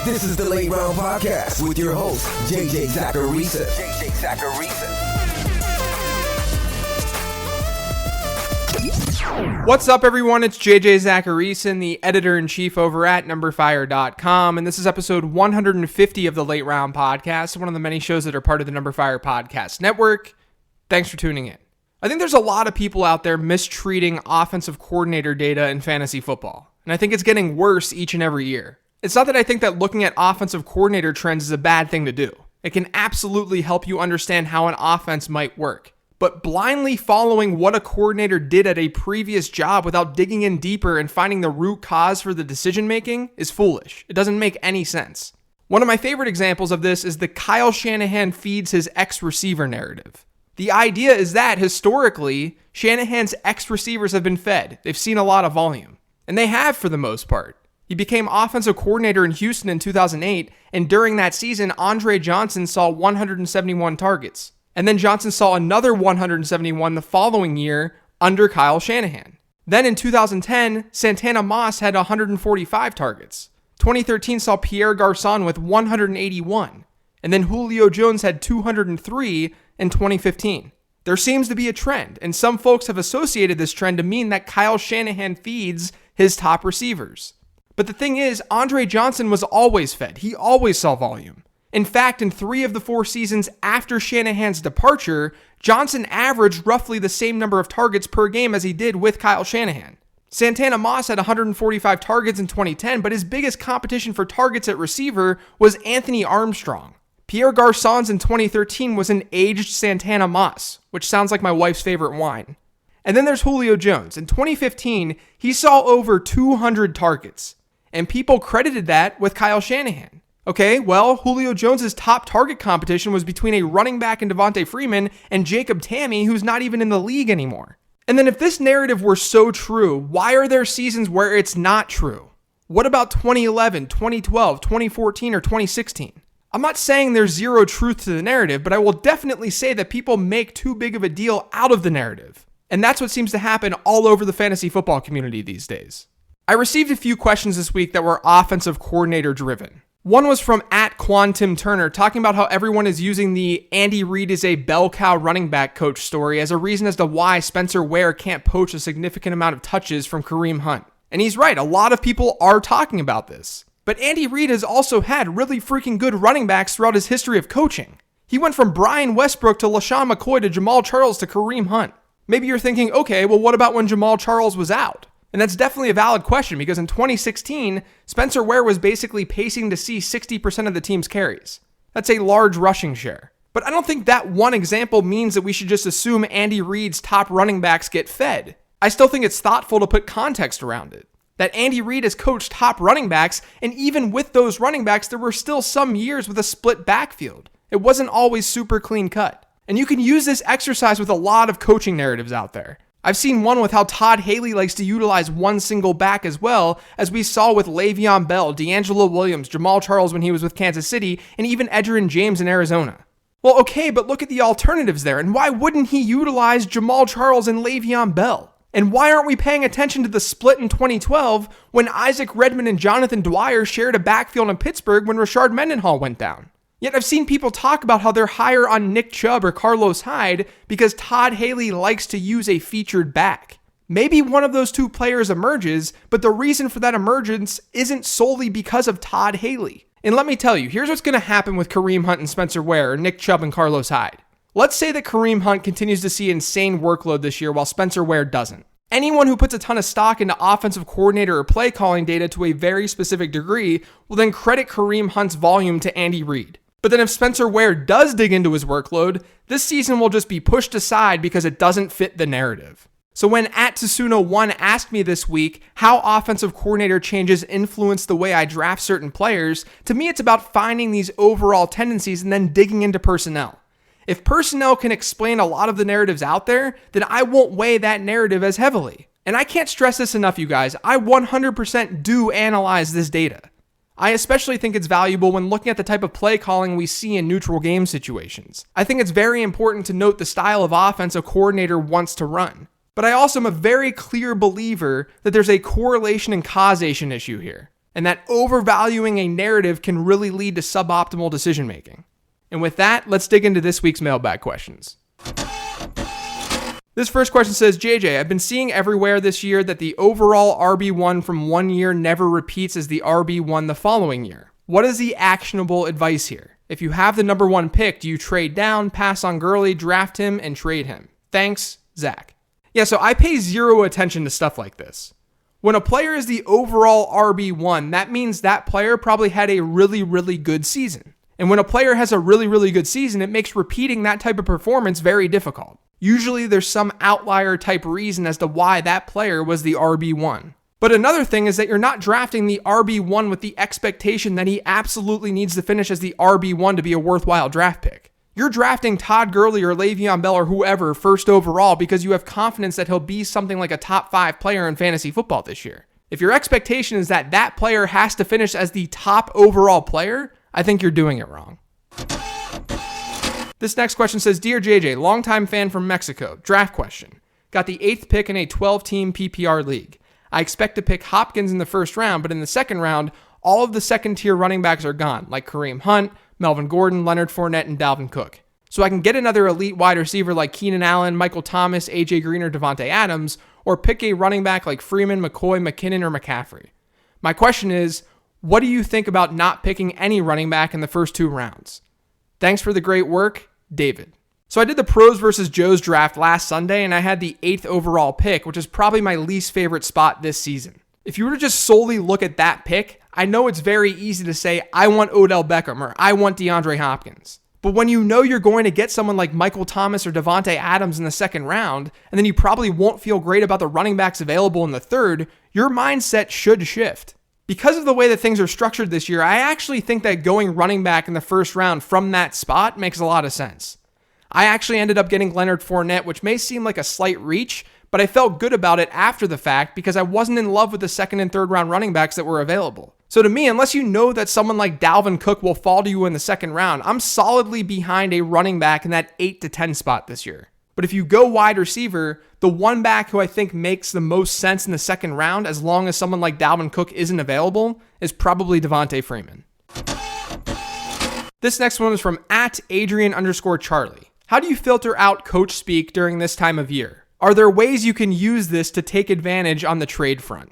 This is the Late Round Podcast with your host, JJ Zacharisa. What's up, everyone? It's JJ Zacharisa, the editor-in-chief over at numberfire.com, and this is episode 150 of the Late Round Podcast, one of the many shows that are part of the Number Fire Podcast Network. Thanks for tuning in. I think there's a lot of people out there mistreating offensive coordinator data in fantasy football, and I think it's getting worse each and every year. It's not that I think that looking at offensive coordinator trends is a bad thing to do. It can absolutely help you understand how an offense might work. But blindly following what a coordinator did at a previous job without digging in deeper and finding the root cause for the decision making is foolish. It doesn't make any sense. One of my favorite examples of this is the Kyle Shanahan feeds his ex-receiver narrative. The idea is that, historically, Shanahan's ex-receivers have been fed. They've seen a lot of volume. And they have for the most part. He became offensive coordinator in Houston in 2008, and during that season, Andre Johnson saw 171 targets. And then Johnson saw another 171 the following year under Kyle Shanahan. Then in 2010, Santana Moss had 145 targets. 2013 saw Pierre Garçon with 181. And then Julio Jones had 203 in 2015. There seems to be a trend, and some folks have associated this trend to mean that Kyle Shanahan feeds his top receivers. But the thing is, Andre Johnson was always fed. He always saw volume. In fact, in 3 of the 4 seasons after Shanahan's departure, Johnson averaged roughly the same number of targets per game as he did with Kyle Shanahan. Santana Moss had 145 targets in 2010, but his biggest competition for targets at receiver was Anthony Armstrong. Pierre Garçon's in 2013 was an aged Santana Moss, which sounds like my wife's favorite wine. And then there's Julio Jones. In 2015, he saw over 200 targets, and people credited that with Kyle Shanahan. Okay, well, Julio Jones' top target competition was between a running back in Devontae Freeman and Jacob Tamme, who's not even in the league anymore. And then if this narrative were so true, why are there seasons where it's not true? What about 2011, 2012, 2014, or 2016? I'm not saying there's zero truth to the narrative, but I will definitely say that people make too big of a deal out of the narrative. And that's what seems to happen all over the fantasy football community these days. I received a few questions this week that were offensive coordinator driven. One was from @Quantum Turner, talking about how everyone is using the Andy Reid is a bell cow running back coach story as a reason as to why Spencer Ware can't poach a significant amount of touches from Kareem Hunt. And he's right, a lot of people are talking about this. But Andy Reid has also had really freaking good running backs throughout his history of coaching. He went from Brian Westbrook to LaShawn McCoy to Jamal Charles to Kareem Hunt. Maybe you're thinking, okay, well, what about when Jamal Charles was out? And that's definitely a valid question because in 2016, Spencer Ware was basically pacing to see 60% of the team's carries. That's a large rushing share. But I don't think that one example means that we should just assume Andy Reid's top running backs get fed. I still think it's thoughtful to put context around it. That Andy Reid has coached top running backs, and even with those running backs, there were still some years with a split backfield. It wasn't always super clean cut. And you can use this exercise with a lot of coaching narratives out there. I've seen one with how Todd Haley likes to utilize one single back as well, as we saw with Le'Veon Bell, D'Angelo Williams, Jamal Charles when he was with Kansas City, and even Edgerrin James in Arizona. Well, okay, but look at the alternatives there, and why wouldn't he utilize Jamal Charles and Le'Veon Bell? And why aren't we paying attention to the split in 2012 when Isaac Redman and Jonathan Dwyer shared a backfield in Pittsburgh when Rashard Mendenhall went down? Yet I've seen people talk about how they're higher on Nick Chubb or Carlos Hyde because Todd Haley likes to use a featured back. Maybe one of those two players emerges, but the reason for that emergence isn't solely because of Todd Haley. And let me tell you, here's what's going to happen with Kareem Hunt and Spencer Ware, or Nick Chubb and Carlos Hyde. Let's say that Kareem Hunt continues to see insane workload this year while Spencer Ware doesn't. Anyone who puts a ton of stock into offensive coordinator or play calling data to a very specific degree will then credit Kareem Hunt's volume to Andy Reid. But then if Spencer Ware does dig into his workload, this season will just be pushed aside because it doesn't fit the narrative. So when @Tsuno1 asked me this week how offensive coordinator changes influence the way I draft certain players, to me it's about finding these overall tendencies and then digging into personnel. If personnel can explain a lot of the narratives out there, then I won't weigh that narrative as heavily. And I can't stress this enough, you guys. I 100% do analyze this data. I especially think it's valuable when looking at the type of play calling we see in neutral game situations. I think it's very important to note the style of offense a coordinator wants to run. But I also am a very clear believer that there's a correlation and causation issue here. And that overvaluing a narrative can really lead to suboptimal decision making. And with that, let's dig into this week's mailbag questions. This first question says, JJ, I've been seeing everywhere this year that the overall RB1 from one year never repeats as the RB1 the following year. What is the actionable advice here? If you have the number one pick, do you trade down, pass on Gurley, draft him, and trade him? Thanks, Zach. Yeah, so I pay zero attention to stuff like this. When a player is the overall RB1, that means that player probably had a really, really good season. And when a player has a really, really good season, it makes repeating that type of performance very difficult. Usually there's some outlier type reason as to why that player was the RB1. But another thing is that you're not drafting the RB1 with the expectation that he absolutely needs to finish as the RB1 to be a worthwhile draft pick. You're drafting Todd Gurley or Le'Veon Bell or whoever first overall because you have confidence that he'll be something like a top 5 player in fantasy football this year. If your expectation is that that player has to finish as the top overall player, I think you're doing it wrong. This next question says, Dear JJ, longtime fan from Mexico, draft question. Got the 8th pick in a 12-team PPR league. I expect to pick Hopkins in the first round, but in the second round, all of the second-tier running backs are gone, like Kareem Hunt, Melvin Gordon, Leonard Fournette, and Dalvin Cook. So I can get another elite wide receiver like Keenan Allen, Michael Thomas, AJ Green, or Devontae Adams, or pick a running back like Freeman, McCoy, McKinnon, or McCaffrey. My question is, what do you think about not picking any running back in the first 2 rounds? Thanks for the great work, David. So I did the pros versus Joes draft last Sunday, and I had the 8th overall pick, which is probably my least favorite spot this season. If you were to just solely look at that pick, I know it's very easy to say, I want Odell Beckham or I want DeAndre Hopkins. But when you know you're going to get someone like Michael Thomas or Devontae Adams in the second round, and then you probably won't feel great about the running backs available in the third, your mindset should shift. Because of the way that things are structured this year, I actually think that going running back in the first round from that spot makes a lot of sense. I actually ended up getting Leonard Fournette, which may seem like a slight reach, but I felt good about it after the fact because I wasn't in love with the second and third round running backs that were available. So to me, unless you know that someone like Dalvin Cook will fall to you in the second round, I'm solidly behind a running back in that 8 to 10 spot this year. But if you go wide receiver, the one back who I think makes the most sense in the second round, as long as someone like Dalvin Cook isn't available, is probably Devontae Freeman. This next one is from @Adrian_Charlie. How do you filter out coach speak during this time of year? Are there ways you can use this to take advantage on the trade front?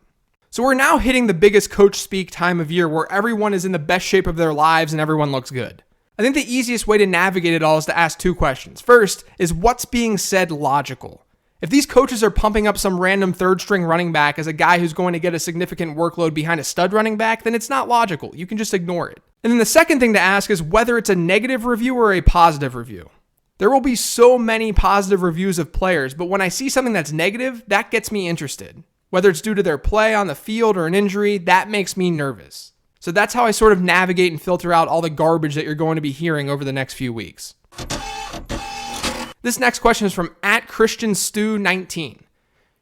So we're now hitting the biggest coach speak time of year where everyone is in the best shape of their lives and everyone looks good. I think the easiest way to navigate it all is to ask 2 questions. First is what's being said logical? If these coaches are pumping up some random third string running back as a guy who's going to get a significant workload behind a stud running back, then it's not logical. You can just ignore it. And then the second thing to ask is whether it's a negative review or a positive review. There will be so many positive reviews of players, but when I see something that's negative, that gets me interested. Whether it's due to their play on the field or an injury, that makes me nervous. So that's how I sort of navigate and filter out all the garbage that you're going to be hearing over the next few weeks. This next question is from @ChristianStew19.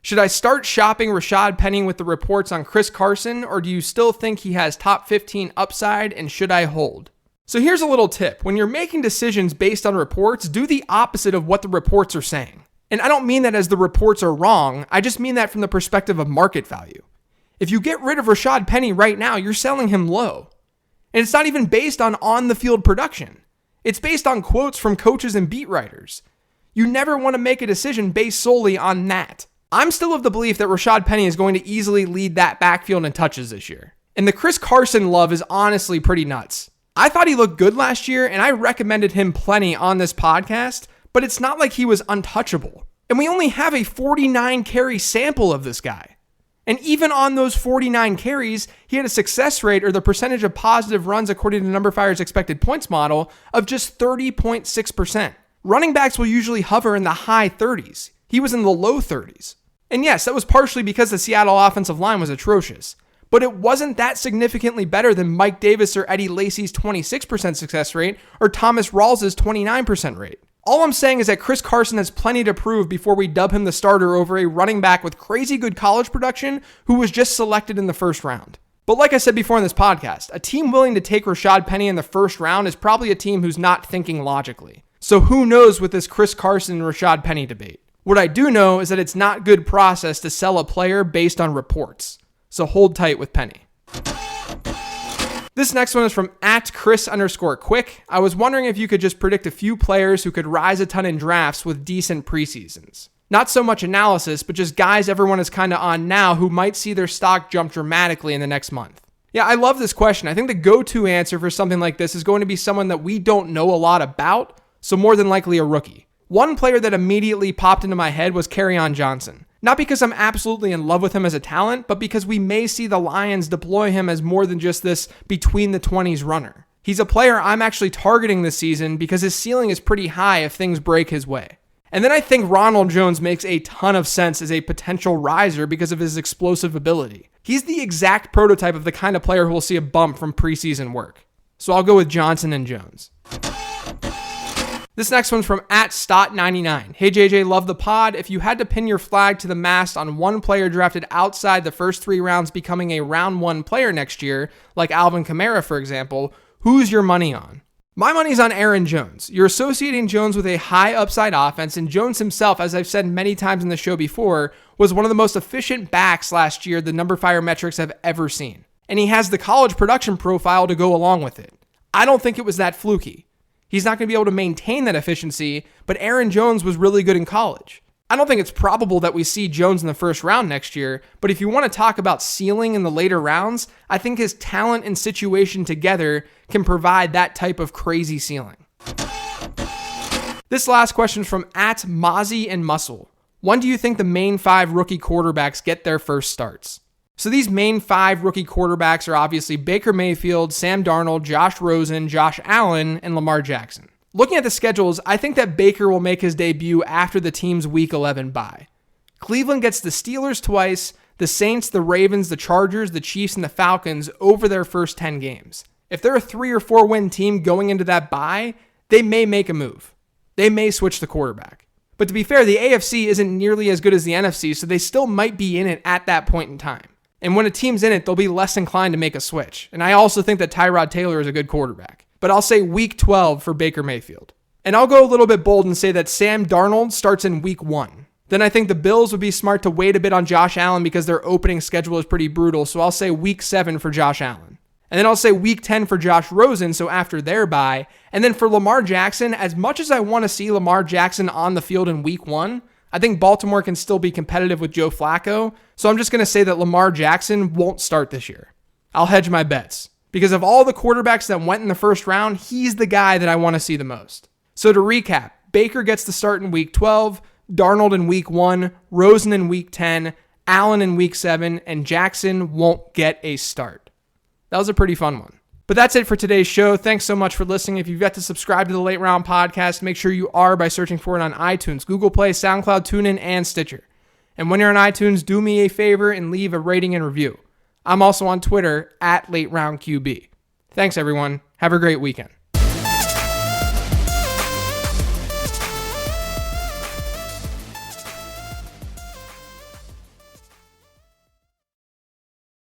Should I start shopping Rashaad Penny with the reports on Chris Carson, or do you still think he has top 15 upside, and should I hold? So here's a little tip. When you're making decisions based on reports, do the opposite of what the reports are saying. And I don't mean that as the reports are wrong, I just mean that from the perspective of market value. If you get rid of Rashaad Penny right now, you're selling him low. And it's not even based on the field production. It's based on quotes from coaches and beat writers. You never want to make a decision based solely on that. I'm still of the belief that Rashaad Penny is going to easily lead that backfield in touches this year. And the Chris Carson love is honestly pretty nuts. I thought he looked good last year, and I recommended him plenty on this podcast, but it's not like he was untouchable. And we only have a 49 carry sample of this guy. And even on those 49 carries, he had a success rate, or the percentage of positive runs according to Number Fire's expected points model, of just 30.6%. Running backs will usually hover in the high 30s. He was in the low 30s. And yes, that was partially because the Seattle offensive line was atrocious. But it wasn't that significantly better than Mike Davis or Eddie Lacy's 26% success rate or Thomas Rawls' 29% rate. All I'm saying is that Chris Carson has plenty to prove before we dub him the starter over a running back with crazy good college production who was just selected in the first round. But like I said before in this podcast, a team willing to take Rashaad Penny in the first round is probably a team who's not thinking logically. So who knows with this Chris Carson and Rashaad Penny debate? What I do know is that it's not good process to sell a player based on reports. So hold tight with Penny. This next one is from @Chris_Quick. I was wondering if you could just predict a few players who could rise a ton in drafts with decent preseasons. Not so much analysis, but just guys everyone is kind of on now who might see their stock jump dramatically in the next month. Yeah, I love this question. I think the go-to answer for something like this is going to be someone that we don't know a lot about, so more than likely a rookie. One player that immediately popped into my head was Kerryon Johnson. Not because I'm absolutely in love with him as a talent, but because we may see the Lions deploy him as more than just this between-the-20s runner. He's a player I'm actually targeting this season because his ceiling is pretty high if things break his way. And then I think Ronald Jones makes a ton of sense as a potential riser because of his explosive ability. He's the exact prototype of the kind of player who will see a bump from preseason work. So I'll go with Johnson and Jones. This next one's from @Stott99. Hey JJ, love the pod. If you had to pin your flag to the mast on one player drafted outside the first 3 rounds becoming a round 1 player next year, like Alvin Kamara for example, who's your money on? My money's on Aaron Jones. You're associating Jones with a high upside offense, and Jones himself, as I've said many times in the show before, was one of the most efficient backs last year the number fire metrics have ever seen. And he has the college production profile to go along with it. I don't think it was that fluky. He's not going to be able to maintain that efficiency, but Aaron Jones was really good in college. I don't think it's probable that we see Jones in the first round next year, but if you want to talk about ceiling in the later rounds, I think his talent and situation together can provide that type of crazy ceiling. This last question is from @Mozzie and Muscle. When do you think the main 5 rookie quarterbacks get their first starts? So these main 5 rookie quarterbacks are obviously Baker Mayfield, Sam Darnold, Josh Rosen, Josh Allen, and Lamar Jackson. Looking at the schedules, I think that Baker will make his debut after the team's Week 11 bye. Cleveland gets the Steelers twice, the Saints, the Ravens, the Chargers, the Chiefs, and the Falcons over their first 10 games. If they're a 3 or 4 win team going into that bye, they may make a move. They may switch the quarterback. But to be fair, the AFC isn't nearly as good as the NFC, so they still might be in it at that point in time. And when a team's in it, they'll be less inclined to make a switch. And I also think that Tyrod Taylor is a good quarterback. But I'll say Week 12 for Baker Mayfield. And I'll go a little bit bold and say that Sam Darnold starts in Week 1. Then I think the Bills would be smart to wait a bit on Josh Allen because their opening schedule is pretty brutal. So I'll say Week 7 for Josh Allen. And then I'll say Week 10 for Josh Rosen, so after their bye. And then for Lamar Jackson, as much as I want to see Lamar Jackson on the field in Week 1, I think Baltimore can still be competitive with Joe Flacco. So I'm just going to say that Lamar Jackson won't start this year. I'll hedge my bets. Because of all the quarterbacks that went in the first round, he's the guy that I want to see the most. So to recap, Baker gets the start in Week 12, Darnold in Week 1, Rosen in Week 10, Allen in Week 7, and Jackson won't get a start. That was a pretty fun one. But that's it for today's show. Thanks so much for listening. If you've yet to subscribe to the Late Round Podcast, make sure you are by searching for it on iTunes, Google Play, SoundCloud, TuneIn, and Stitcher. And when you're on iTunes, do me a favor and leave a rating and review. I'm also on Twitter @LateRoundQB. Thanks, everyone. Have a great weekend.